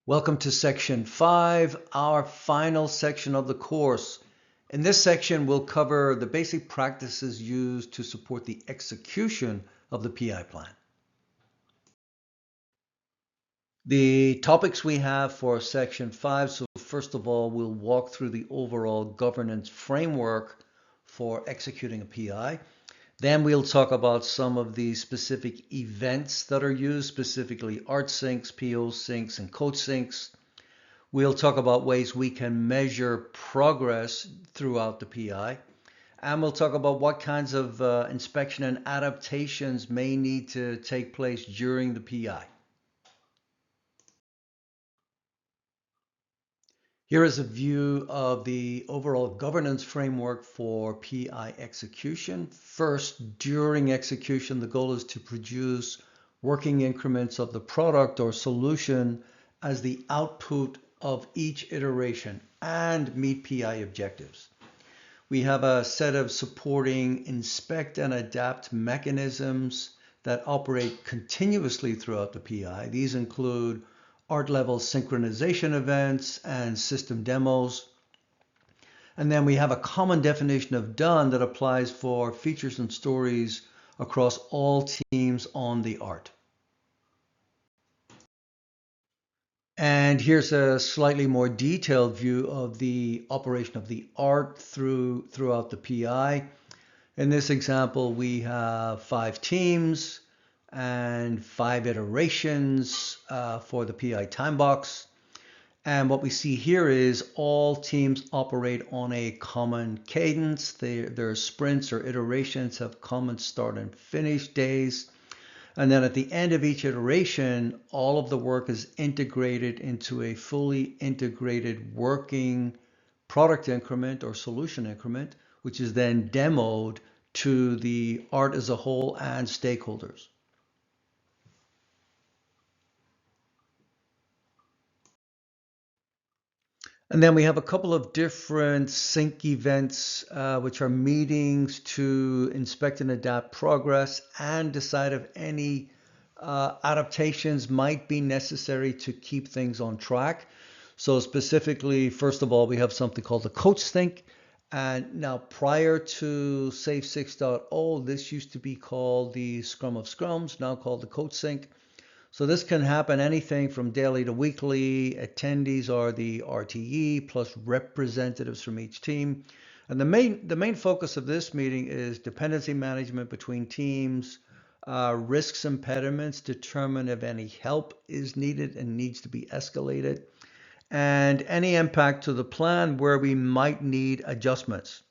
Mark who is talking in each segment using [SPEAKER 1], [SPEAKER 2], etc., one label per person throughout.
[SPEAKER 1] Welcome to section 5, our final section of the course. In this section, we'll cover the basic practices used to support the execution of the PI plan. The topics we have for section 5, so first of all, we'll walk through the overall governance framework for executing a PI. Then we'll talk about some of the specific events that are used, specifically art syncs, PO syncs, and code syncs. We'll talk about ways we can measure progress throughout the PI. And we'll talk about what kinds of inspection and adaptations may need to take place during the PI. Here is a view of the overall governance framework for PI execution. First, during execution, the goal is to produce working increments of the product or solution as the output of each iteration and meet PI objectives. We have a set of supporting inspect and adapt mechanisms that operate continuously throughout the PI. These include art level synchronization events and system demos. And then we have a common definition of done that applies for features and stories across all teams on the art. And here's a slightly more detailed view of the operation of the art throughout the PI. In this example, we have 5 teams and 5 iterations for the PI time box. And what we see here is all teams operate on a common cadence. Their sprints or iterations have common start and finish days. And then at the end of each iteration, all of the work is integrated into a fully integrated working product increment or solution increment, which is then demoed to the art as a whole and stakeholders. And then we have a couple of different sync events, which are meetings to inspect and adapt progress and decide if any adaptations might be necessary to keep things on track. So specifically, first of all, we have something called the coach sync. And now prior to Safe 6.0, this used to be called the Scrum of Scrums, now called the coach sync. So this can happen anything from daily to weekly. Attendees are the RTE plus representatives from each team. And the main focus of this meeting is dependency management between teams, risks, impediments, determine if any help is needed and needs to be escalated, and any impact to the plan where we might need adjustments.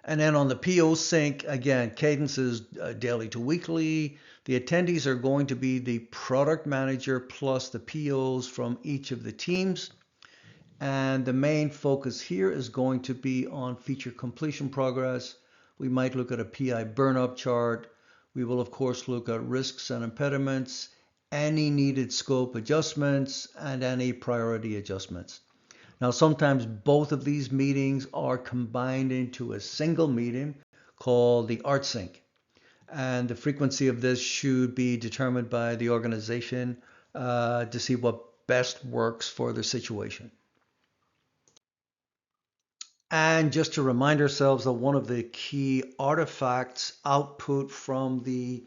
[SPEAKER 1] And then on the PO sync, again, cadence is daily to weekly. The attendees are going to be the product manager plus the POs from each of the teams. And the main focus here is going to be on feature completion progress. We might look at a PI burn-up chart. We will, of course, look at risks and impediments, any needed scope adjustments, and any priority adjustments. Now, sometimes both of these meetings are combined into a single meeting called the Art Sync. And the frequency of this should be determined by the organization to see what best works for the situation. And just to remind ourselves that one of the key artifacts output from the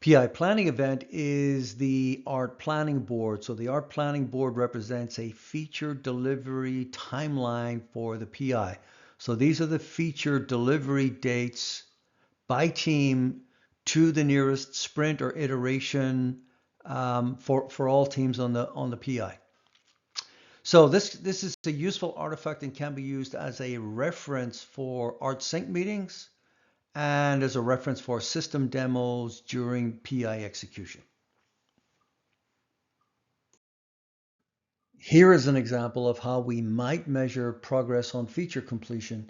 [SPEAKER 1] PI planning event is the art planning board. So the art planning board represents a feature delivery timeline for the PI. So these are the feature delivery dates by team to the nearest sprint or iteration for all teams on the PI. So this is a useful artifact and can be used as a reference for art sync meetings and as a reference for system demos during PI execution. Here is an example of how we might measure progress on feature completion.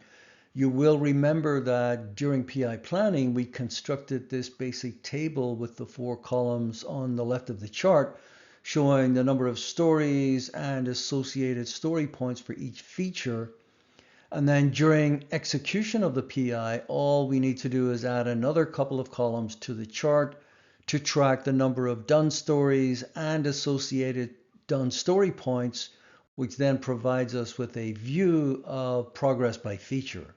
[SPEAKER 1] You will remember that during PI planning, we constructed this basic table with the 4 columns on the left of the chart, showing the number of stories and associated story points for each feature. And then during execution of the PI, all we need to do is add another couple of columns to the chart to track the number of done stories and associated done story points, which then provides us with a view of progress by feature.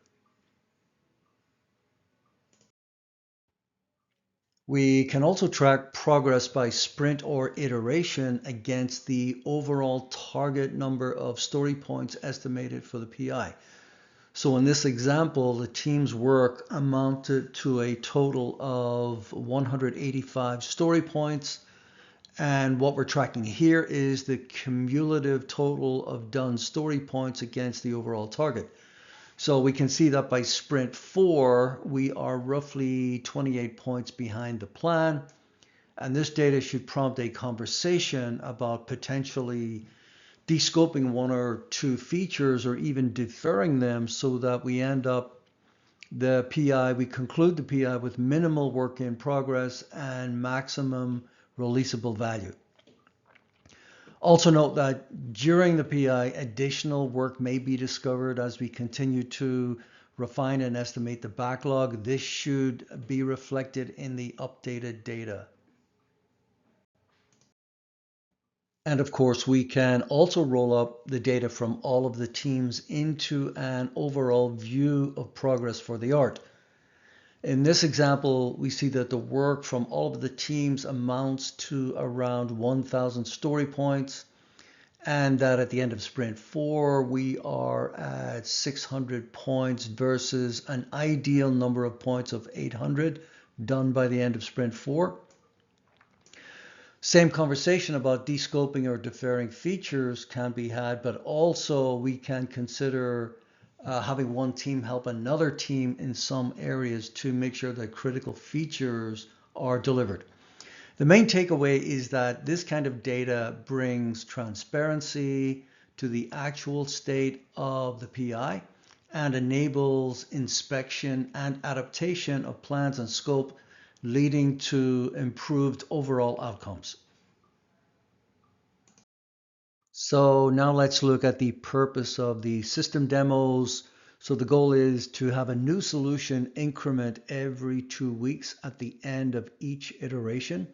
[SPEAKER 1] We can also track progress by sprint or iteration against the overall target number of story points estimated for the PI. So in this example, the team's work amounted to a total of 185 story points. And what we're tracking here is the cumulative total of done story points against the overall target. So we can see that by sprint 4, we are roughly 28 points behind the plan. And this data should prompt a conversation about potentially descoping one or two features or even deferring them so that we end up we conclude the PI with minimal work in progress and maximum releasable value. Also note that during the PI, additional work may be discovered as we continue to refine and estimate the backlog. This should be reflected in the updated data. And of course, we can also roll up the data from all of the teams into an overall view of progress for the art. In this example, we see that the work from all of the teams amounts to around 1,000 story points, and that at the end of sprint 4, we are at 600 points versus an ideal number of points of 800 done by the end of sprint 4. Same conversation about descoping or deferring features can be had, but also we can consider having one team help another team in some areas to make sure that critical features are delivered. The main takeaway is that this kind of data brings transparency to the actual state of the PI and enables inspection and adaptation of plans and scope, leading to improved overall outcomes. So now let's look at the purpose of the system demos. So the goal is to have a new solution increment every 2 weeks at the end of each iteration,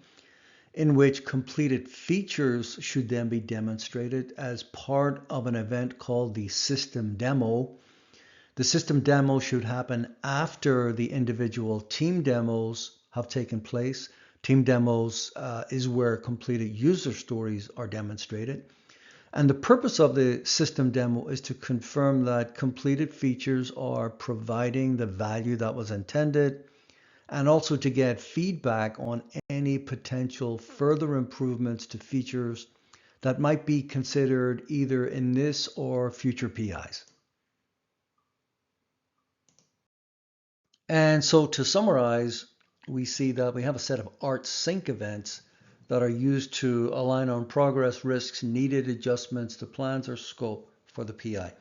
[SPEAKER 1] in which completed features should then be demonstrated as part of an event called the system demo. The system demo should happen after the individual team demos have taken place. Team demos is where completed user stories are demonstrated. And the purpose of the system demo is to confirm that completed features are providing the value that was intended, and also to get feedback on any potential further improvements to features that might be considered either in this or future PIs. And so to summarize, we see that we have a set of art sync events that are used to align on progress, risks, needed adjustments to plans or scope for the PI.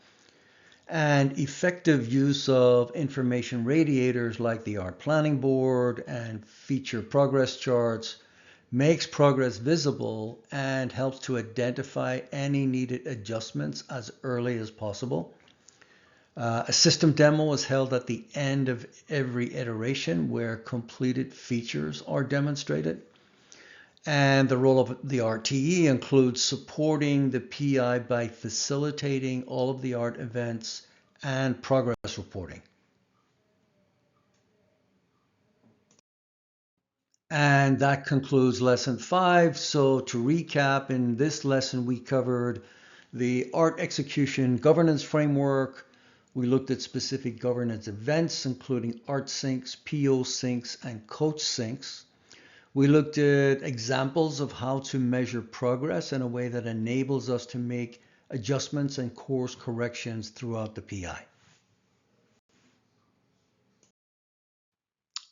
[SPEAKER 1] And effective use of information radiators like the art planning board and feature progress charts makes progress visible and helps to identify any needed adjustments as early as possible. A system demo is held at the end of every iteration where completed features are demonstrated. And the role of the RTE includes supporting the PI by facilitating all of the art events and progress reporting. And that concludes lesson 5. So to recap, in this lesson we covered the art execution governance framework. We looked at specific governance events, including art syncs, PO syncs, and coach syncs. We looked at examples of how to measure progress in a way that enables us to make adjustments and course corrections throughout the PI.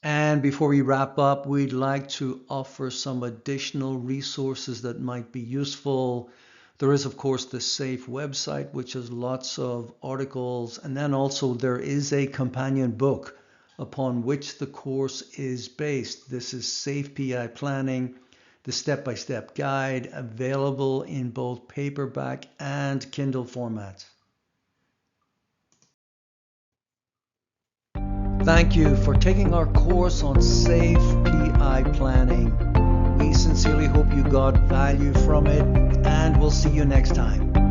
[SPEAKER 1] And before we wrap up, we'd like to offer some additional resources that might be useful. There is, of course, the SAFE website, which has lots of articles. And then also there is a companion book upon which the course is based. This is Safe PI Planning, the step-by-step guide, available in both paperback and Kindle formats. Thank you for taking our course on Safe PI Planning. We We sincerely hope you got value from it, and we'll see you next time.